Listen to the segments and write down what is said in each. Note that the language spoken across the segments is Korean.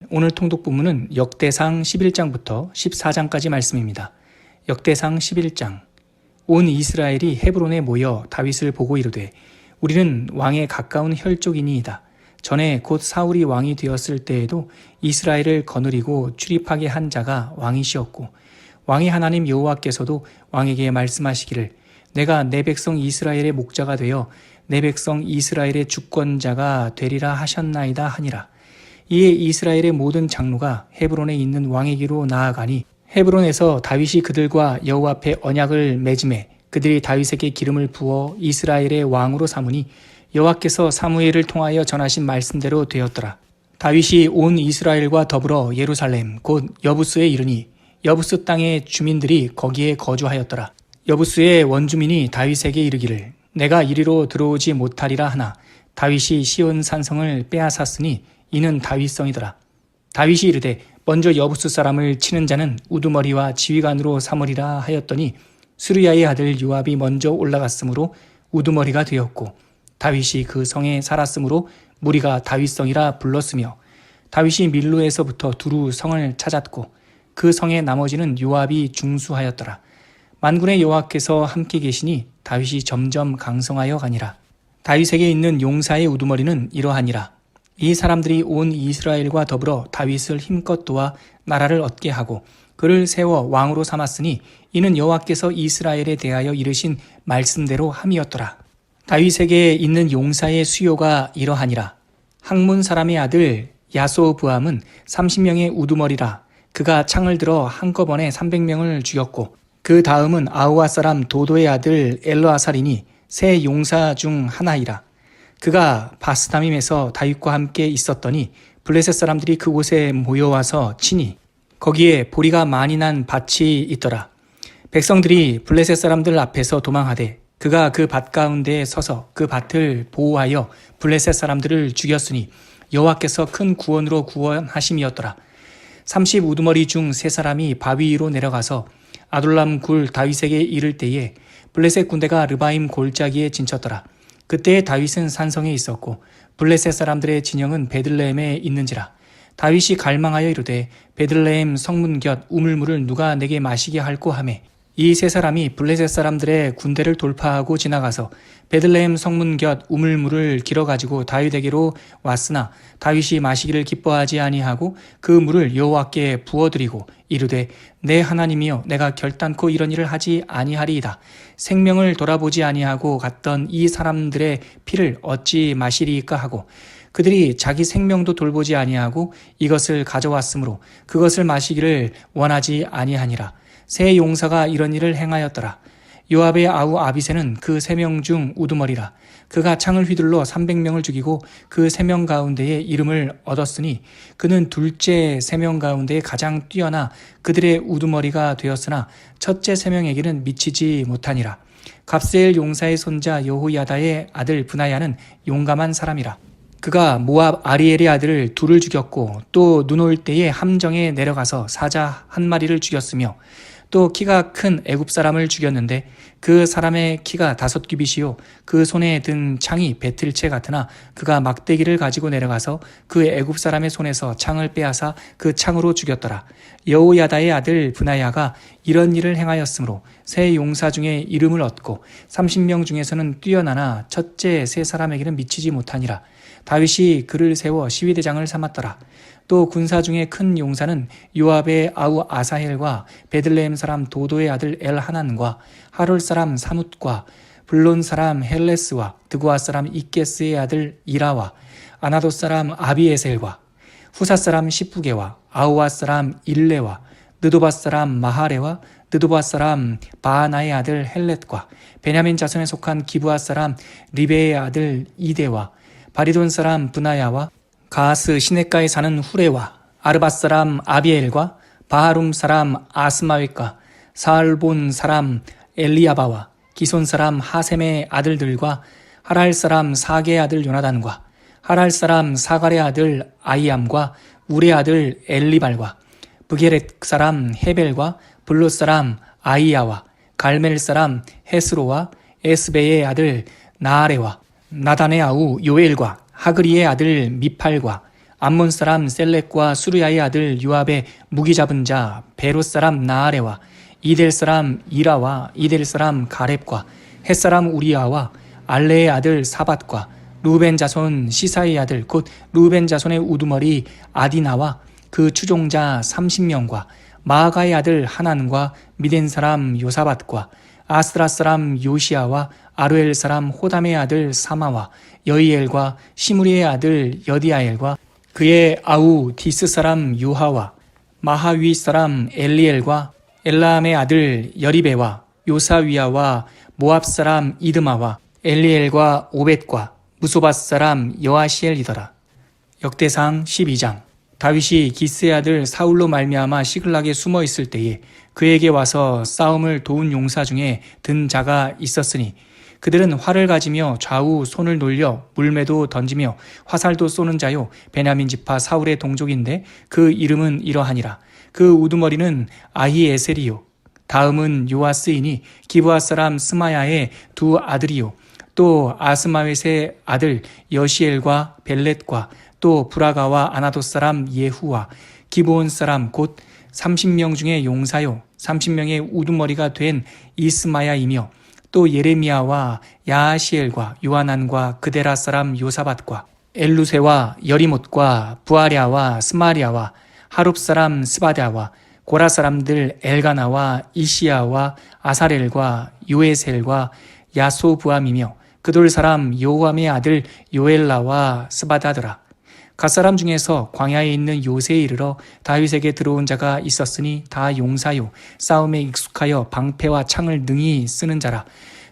오늘 통독 본문은 역대상 11장부터 14장까지 말씀입니다. 역대상 11장. 온 이스라엘이 헤브론에 모여 다윗을 보고 이르되 우리는 왕에 가까운 혈족이니이다. 전에 곧 사울이 왕이 되었을 때에도 이스라엘을 거느리고 출입하게 한 자가 왕이시었고 왕의 하나님 여호와께서도 왕에게 말씀하시기를 내가 내 백성 이스라엘의 목자가 되어 내 백성 이스라엘의 주권자가 되리라 하셨나이다 하니라. 이에 이스라엘의 모든 장로가 헤브론에 있는 왕에게로 나아가니 헤브론에서 다윗이 그들과 여호와 앞에 언약을 맺음에 그들이 다윗에게 기름을 부어 이스라엘의 왕으로 삼으니 여호와께서 사무엘을 통하여 전하신 말씀대로 되었더라. 다윗이 온 이스라엘과 더불어 예루살렘 곧 여부스에 이르니 여부스 땅의 주민들이 거기에 거주하였더라. 여부스의 원주민이 다윗에게 이르기를 내가 이리로 들어오지 못하리라 하나 다윗이 시온 산성을 빼앗았으니 이는 다윗성이더라. 다윗이 이르되 먼저 여부스 사람을 치는 자는 우두머리와 지휘관으로 삼으리라 하였더니 스루야의 아들 요압이 먼저 올라갔으므로 우두머리가 되었고 다윗이 그 성에 살았으므로 무리가 다윗성이라 불렀으며 다윗이 밀로에서부터 두루 성을 찾았고 그 성의 나머지는 요압이 중수하였더라. 만군의 여호와께서 함께 계시니 다윗이 점점 강성하여 가니라. 다윗에게 있는 용사의 우두머리는 이러하니라. 이 사람들이 온 이스라엘과 더불어 다윗을 힘껏 도와 나라를 얻게 하고 그를 세워 왕으로 삼았으니 이는 여호와께서 이스라엘에 대하여 이르신 말씀대로 함이었더라. 다윗에게 있는 용사의 수요가 이러하니라. 학문 사람의 아들 야소부암은 30명의 우두머리라. 그가 창을 들어 한꺼번에 300명을 죽였고 그 다음은 아우아 사람 도도의 아들 엘르아살이니 세 용사 중 하나이라. 그가 바스다밈에서 다윗과 함께 있었더니 블레셋 사람들이 그곳에 모여와서 치니 거기에 보리가 많이 난 밭이 있더라. 백성들이 블레셋 사람들 앞에서 도망하되 그가 그 밭 가운데에 서서 그 밭을 보호하여 블레셋 사람들을 죽였으니 여호와께서 큰 구원으로 구원하심이었더라. 30 우두머리 중 세 사람이 바위 위로 내려가서 아둘람 굴 다윗에게 이를 때에 블레셋 군대가 르바임 골짜기에 진쳤더라. 그때 다윗은 산성에 있었고 블레셋 사람들의 진영은 베들레헴에 있는지라. 다윗이 갈망하여 이르되 베들레헴 성문 곁 우물물을 누가 내게 마시게 할꼬 하매 이 세 사람이 블레셋 사람들의 군대를 돌파하고 지나가서 베들레헴 성문 곁 우물물을 길어가지고 다윗에게로 왔으나 다윗이 마시기를 기뻐하지 아니하고 그 물을 여호와께 부어드리고 이르되 내 하나님이여 내가 결단코 이런 일을 하지 아니하리이다. 생명을 돌아보지 아니하고 갔던 이 사람들의 피를 어찌 마시리이까 하고 그들이 자기 생명도 돌보지 아니하고 이것을 가져왔으므로 그것을 마시기를 원하지 아니하니라. 세 용사가 이런 일을 행하였더라. 요압의 아우 아비새는 그 3명 중 우두머리라. 그가 창을 휘둘러 300명을 죽이고 그 3명 가운데에 이름을 얻었으니 그는 둘째 3명 가운데 가장 뛰어나 그들의 우두머리가 되었으나 첫째 3명에게는 미치지 못하니라. 갑세엘 용사의 손자 여호야다의 아들 브나야는 용감한 사람이라. 그가 모압 아리엘의 아들을 둘을 죽였고 또 눈 올 때에 함정에 내려가서 사자 한 마리를 죽였으며 또 키가 큰 애굽 사람을 죽였는데 그 사람의 키가 5규빗이요 그 손에 든 창이 배틀채 같으나 그가 막대기를 가지고 내려가서 그 애굽 사람의 손에서 창을 빼앗아 그 창으로 죽였더라. 여호야다의 아들 브나야가 이런 일을 행하였으므로 세 용사 중에 이름을 얻고 30명 중에서는 뛰어나나 첫째 세 사람에게는 미치지 못하니라. 다윗이 그를 세워 시위대장을 삼았더라. 또 군사 중에 큰 용사는 요압의 아우 아사헬과 베들레헴 사람 도도의 아들 엘하난과 하롤 사람 사뭇과 블론 사람 헬레스와 드고아 사람 이게스의 아들 이라와 아나도 사람 아비에셀과 후사 사람 시프게와 아우아 사람 일레와 느도바 사람 마하레와 느도바 사람 바하나의 아들 헬렛과 베냐민 자손에 속한 기브아 사람 리베의 아들 이데와 바리돈 사람 브나야와 가하스 시냇가에 사는 후레와 아르밧 사람 아비엘과 바하룸 사람 아스마웻과 사알본 사람 엘리야바와 기손 사람 하셈의 아들들과 하랄 사람 사게의 아들 요나단과 하랄 사람 사갈의 아들 아이암과 우레 아들 엘리발과 브게렛 사람 헤벨과 블롯 사람 아이야와 갈멜 사람 헤스로와 에스베의 아들 나아레와 나단의 아우 요엘과 하그리의 아들 미팔과 암몬 사람 셀렉과 수르야의 아들 요압의 무기 잡은 자 베롯 사람 나아레와 이델 사람 이라와 이델 사람 가렙과 헷 사람 우리야와 알레의 아들 사밧과 루벤 자손 시사의 아들 곧 루벤 자손의 우두머리 아디나와 그 추종자 30명과 마아가의 아들 하난과 미덴 사람 요사밧과 아스라 사람 요시아와 아루엘 사람 호담의 아들 사마와 여이엘과 시무리의 아들 여디아엘과 그의 아우 디스 사람 요하와 마하위 사람 엘리엘과 엘라함의 아들 여리베와 요사위아와 모압 사람 이드마와 엘리엘과 오벳과 무소밧 사람 여아시엘이더라. 역대상 12장. 다윗이 기스의 아들 사울로 말미암아 시글락에 숨어 있을 때에 그에게 와서 싸움을 도운 용사 중에 든 자가 있었으니 그들은 활을 가지며 좌우 손을 놀려 물매도 던지며 화살도 쏘는 자요 베냐민 지파 사울의 동족인데 그 이름은 이러하니라. 그 우두머리는 아히에셀이요 다음은 요아스이니 기브아 사람 스마야의 두 아들이요 또 아스마웻의 아들 여시엘과 벨렛과 또 브라가와 아나도 사람 예후와 기브온 사람 곧 30명 중에 용사요 30명의 우두머리가 된 이스마야이며 또 예레미야와 야하시엘과 요하난과 그데라 사람 요사밧과 엘루세와 여리못과 부아랴와 스마리아와 하룹 사람 스바랴와 고라 사람들 엘가나와 이시야와 아사렐과 요에셀과 야소부암이며 그돌 사람 요함의 아들 요엘라와 스바다더라. 갓사람 중에서 광야에 있는 요새에 이르러 다윗에게 들어온 자가 있었으니 다 용사요 싸움에 익숙하여 방패와 창을 능히 쓰는 자라.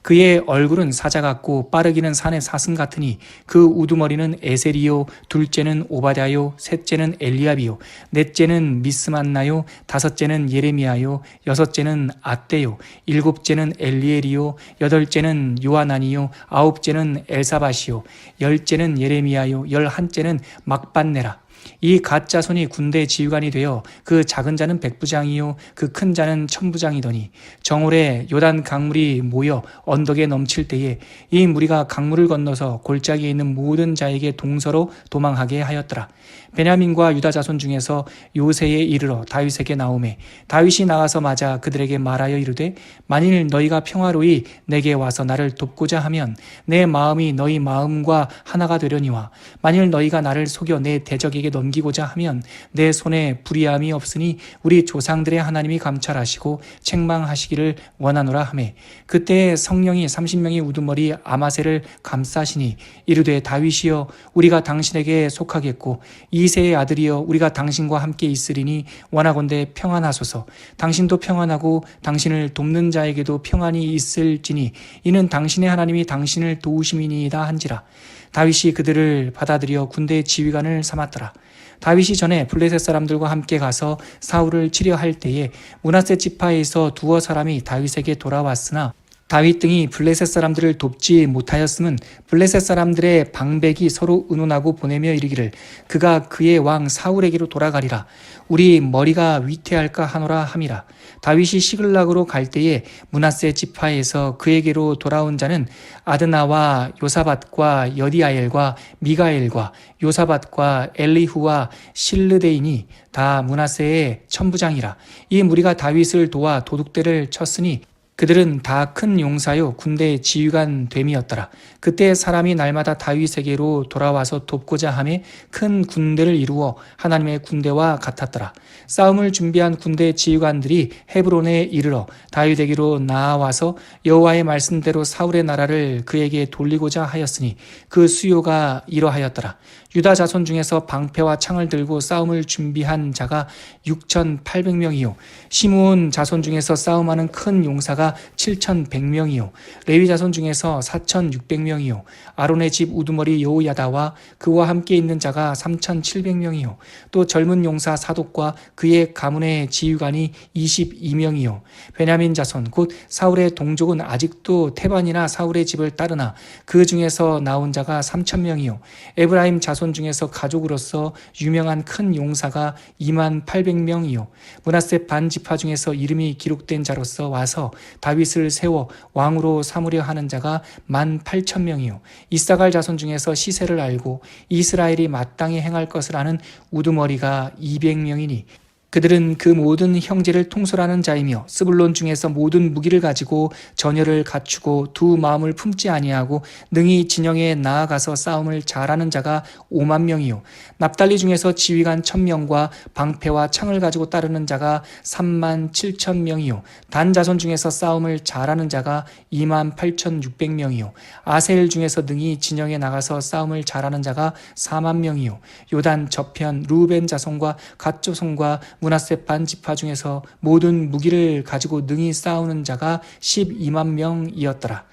그의 얼굴은 사자 같고 빠르기는 산의 사슴 같으니 그 우두머리는 에셀이요 둘째는 오바댜요 셋째는 엘리압이요 넷째는 미스만나요 다섯째는 예레미야요 여섯째는 앗대요 일곱째는 엘리엘이요 여덟째는 요하난이요 아홉째는 엘사밧이요 열째는 예레미야요 열한째는 막반네라. 이 갓 자손이 군대 지휘관이 되어 그 작은 자는 백부장이요 그 큰 자는 천부장이더니 정올에 요단 강물이 모여 언덕에 넘칠 때에 이 무리가 강물을 건너서 골짜기에 있는 모든 자에게 동서로 도망하게 하였더라. 베냐민과 유다 자손 중에서 요새에 이르러 다윗에게 나오매 다윗이 나가서 맞아 그들에게 말하여 이르되 만일 너희가 평화로이 내게 와서 나를 돕고자 하면 내 마음이 너희 마음과 하나가 되려니와 만일 너희가 나를 속여 내 대적에게 넘기고자 하면 내 손에 불의함이 없으니 우리 조상들의 하나님이 감찰하시고 책망하시기를 원하노라 하매 그때 성령이 30명의 우두머리 아마새를 감싸시니 이르되 다윗이여 우리가 당신에게 속하겠고 이새의 아들이여 우리가 당신과 함께 있으리니 원하건대 평안하소서. 당신도 평안하고 당신을 돕는 자에게도 평안이 있을지니 이는 당신의 하나님이 당신을 도우심이니이다 한지라. 다윗이 그들을 받아들여 군대의 지휘관을 삼았더라. 다윗이 전에 블레셋 사람들과 함께 가서 사울을 치려 할 때에 므낫세 지파에서 두어 사람이 다윗에게 돌아왔으나 다윗 등이 블레셋 사람들을 돕지 못하였음은 블레셋 사람들의 방백이 서로 의논하고 보내며 이르기를 그가 그의 왕 사울에게로 돌아가리라. 우리 머리가 위태할까 하노라 함이라. 다윗이 시글락으로 갈 때에 므낫세 지파에서 그에게로 돌아온 자는 아드나와 요사밧과 여디아엘과 미가엘과 요사밧과 엘리후와 실르데이니 다 므낫세의 천부장이라. 이 무리가 다윗을 도와 도둑대를 쳤으니 그들은 다 큰 용사요 군대 지휘관 됨이었더라. 그때 사람이 날마다 다윗에게로 돌아와서 돕고자 하며 큰 군대를 이루어 하나님의 군대와 같았더라. 싸움을 준비한 군대 지휘관들이 헤브론에 이르러 다윗에게로 나아와서 여호와의 말씀대로 사울의 나라를 그에게 돌리고자 하였으니 그 수요가 이러하였더라. 유다 자손 중에서 방패와 창을 들고 싸움을 준비한 자가 6,800명이요 시므온 자손 중에서 싸움하는 큰 용사가 7,100명이요 레위 자손 중에서 4,600명이요 아론의 집 우두머리 여호야다와 그와 함께 있는 자가 3,700명이요 또 젊은 용사 사독과 그의 가문의 지휘관이 22명이요 베냐민 자손 곧 사울의 동족은 아직도 태반이나 사울의 집을 따르나 그 중에서 나온 자가 3,000명이요 에브라임 자손 중에서 가족으로서 유명한 큰 용사가 28,000명이요 므낫세 반 지파 중에서 이름이 기록된 자로서 와서 다윗을 세워 왕으로 삼으려 하는 자가 18,000명이요 이사갈 자손 중에서 시세를 알고 이스라엘이 마땅히 행할 것을 아는 우두머리가 200명이니 그들은 그 모든 형제를 통솔하는 자이며 스불론 중에서 모든 무기를 가지고 전열을 갖추고 두 마음을 품지 아니하고 능히 진영에 나아가서 싸움을 잘하는 자가 5만 명이요 납달리 중에서 지휘관 1,000명과 방패와 창을 가지고 따르는 자가 3만 7천 명이요 단 자손 중에서 싸움을 잘하는 자가 2만 8,600명이요 아셀 중에서 능히 진영에 나가서 싸움을 잘하는 자가 4만 명이요 요단 저편 루벤 자손과 갓 자손과 므낫세 반 지파 중에서 모든 무기를 가지고 능히 싸우는 자가 12만 명이었더라.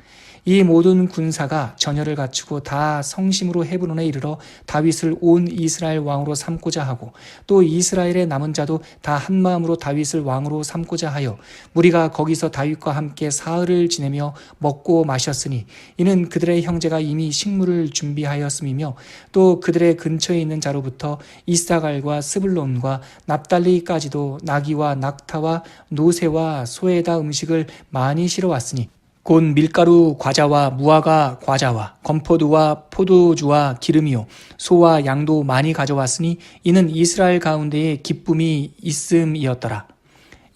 이 모든 군사가 전열을 갖추고 다 성심으로 헤브론에 이르러 다윗을 온 이스라엘 왕으로 삼고자 하고 또 이스라엘의 남은 자도 다 한마음으로 다윗을 왕으로 삼고자 하여 무리가 거기서 다윗과 함께 사흘을 지내며 먹고 마셨으니 이는 그들의 형제가 이미 식물을 준비하였음이며 또 그들의 근처에 있는 자로부터 이사갈과 스불론과 납달리까지도 나귀와 낙타와 노새와 소에다 음식을 많이 실어왔으니 곧 밀가루 과자와 무화과 과자와 건포도와 포도주와 기름이요 소와 양도 많이 가져왔으니 이는 이스라엘 가운데에 기쁨이 있음이었더라.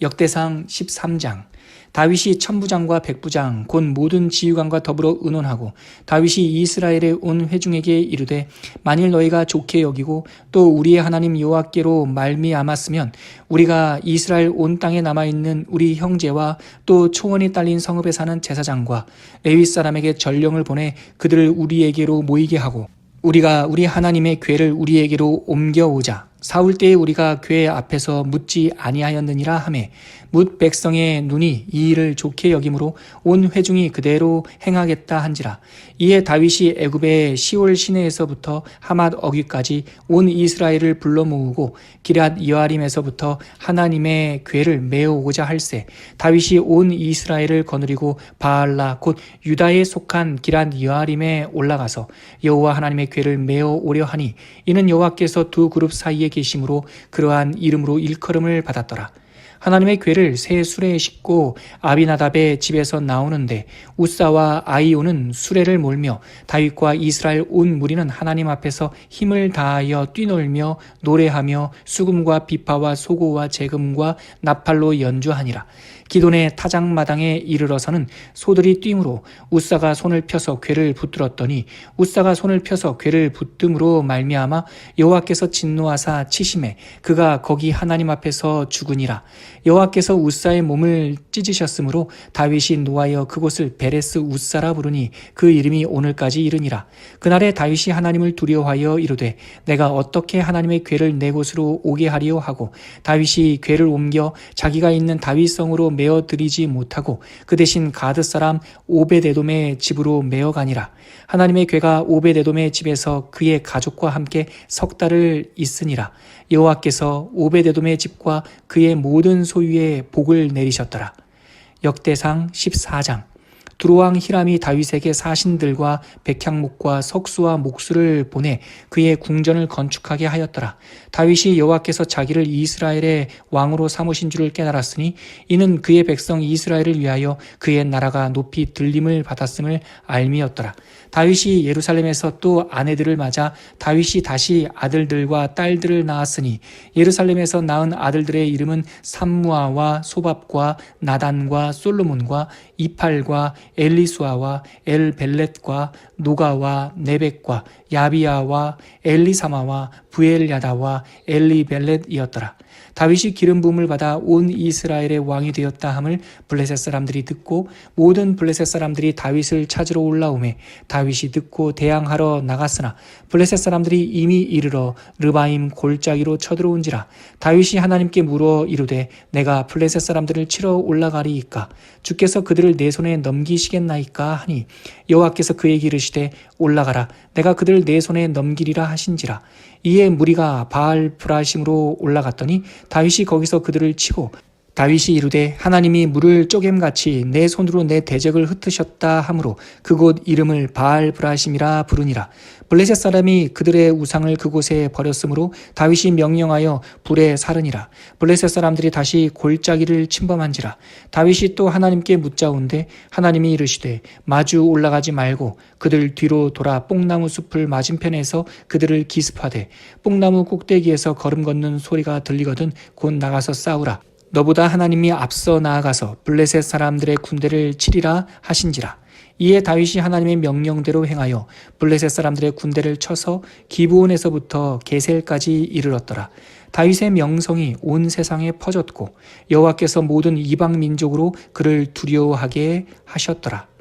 역대상 13장 다윗이 천부장과 백부장 곧 모든 지휘관과 더불어 의논하고 다윗이 이스라엘의 온 회중에게 이르되 만일 너희가 좋게 여기고 또 우리의 하나님 여호와께로 말미암았으면 우리가 이스라엘 온 땅에 남아있는 우리 형제와 또 초원이 딸린 성읍에 사는 제사장과 레위 사람에게 전령을 보내 그들을 우리에게로 모이게 하고 우리가 우리 하나님의 궤를 우리에게로 옮겨오자. 사울 때에 우리가 궤 앞에서 묻지 아니하였느니라 하매 뭇 백성의 눈이 이 일을 좋게 여김으로 온 회중이 그대로 행하겠다 한지라. 이에 다윗이 애굽의 시올 시내에서부터 하맛 어귀까지 온 이스라엘을 불러 모으고 기럇 여아림에서부터 하나님의 궤를 메어오고자 할세 다윗이 온 이스라엘을 거느리고 바알라 곧 유다에 속한 기럇 여아림에 올라가서 여호와 하나님의 궤를 메어오려 하니 이는 여호와께서 두 그룹 사이에 계심으로 그러한 이름으로 일컬음을 받았더라. 하나님의 궤를 새 수레에 싣고 아비나답의 집에서 나오는데 우사와 아이오는 수레를 몰며 다윗과 이스라엘 온 무리는 하나님 앞에서 힘을 다하여 뛰놀며 노래하며 수금과 비파와 소고와 재금과 나팔로 연주하니라. 기돈의 타작마당에 이르러서는 소들이 뛰므로 우사가 손을 펴서 궤를 붙들었더니 우사가 손을 펴서 궤를 붙듦으로 말미암아 여호와께서 진노하사 치심에 그가 거기 하나님 앞에서 죽으니라. 여호와께서 우사의 몸을 찢으셨으므로 다윗이 노하여 그곳을 베레스 우사라 부르니 그 이름이 오늘까지 이르니라. 그날에 다윗이 하나님을 두려워하여 이르되 내가 어떻게 하나님의 궤를 내 곳으로 오게 하리요 하고 다윗이 궤를 옮겨 자기가 있는 다윗성으로 메어 드리지 못하고 그 대신 가드 사람 오베데돔의 집으로 메어 가니라. 하나님의 궤가 오베데돔의 집에서 그의 가족과 함께 석 달을 있으니라. 여호와께서 오베데돔의 집과 그의 모든 소유에 복을 내리셨더라. 역대상 14장 두로왕 히람이 다윗에게 사신들과 백향목과 석수와 목수를 보내 그의 궁전을 건축하게 하였더라. 다윗이 여호와께서 자기를 이스라엘의 왕으로 삼으신 줄을 깨달았으니 이는 그의 백성 이스라엘을 위하여 그의 나라가 높이 들림을 받았음을 알미였더라. 다윗이 예루살렘에서 또 아내들을 맞아 다윗이 다시 아들들과 딸들을 낳았으니 예루살렘에서 낳은 아들들의 이름은 삼무아와 소밥과 나단과 솔로몬과 이팔과 엘리수아와 엘벨렛과 노가와 네벡과 야비야와 엘리사마와 부엘야다와 엘리벨렛이었더라. 다윗이 기름 부음을 받아 온 이스라엘의 왕이 되었다 함을 블레셋 사람들이 듣고 모든 블레셋 사람들이 다윗을 찾으러 올라오매 다윗이 듣고 대항하러 나갔으나 블레셋 사람들이 이미 이르러 르바임 골짜기로 쳐들어온지라. 다윗이 하나님께 물어 이르되 내가 블레셋 사람들을 치러 올라가리이까 주께서 그들을 내 손에 넘기시겠나이까 하니 여호와께서 그에게 이르시되 올라가라 내가 그들을 내 손에 넘기리라 하신지라. 이에 무리가 바알 브라심으로 올라갔더니 다윗이 거기서 그들을 치고 다윗이 이르되 하나님이 물을 쪼갰같이 내 손으로 내 대적을 흩으셨다 하므로 그곳 이름을 바알브라심이라 부르니라. 블레셋 사람이 그들의 우상을 그곳에 버렸으므로 다윗이 명령하여 불에 사르니라. 블레셋 사람들이 다시 골짜기를 침범한지라. 다윗이 또 하나님께 묻자온데 하나님이 이르시되 마주 올라가지 말고 그들 뒤로 돌아 뽕나무 숲을 맞은편에서 그들을 기습하되 뽕나무 꼭대기에서 걸음 걷는 소리가 들리거든 곧 나가서 싸우라. 너보다 하나님이 앞서 나아가서 블레셋 사람들의 군대를 치리라 하신지라. 이에 다윗이 하나님의 명령대로 행하여 블레셋 사람들의 군대를 쳐서 기브온에서부터 게셀까지 이르렀더라. 다윗의 명성이 온 세상에 퍼졌고 여호와께서 모든 이방 민족으로 그를 두려워하게 하셨더라.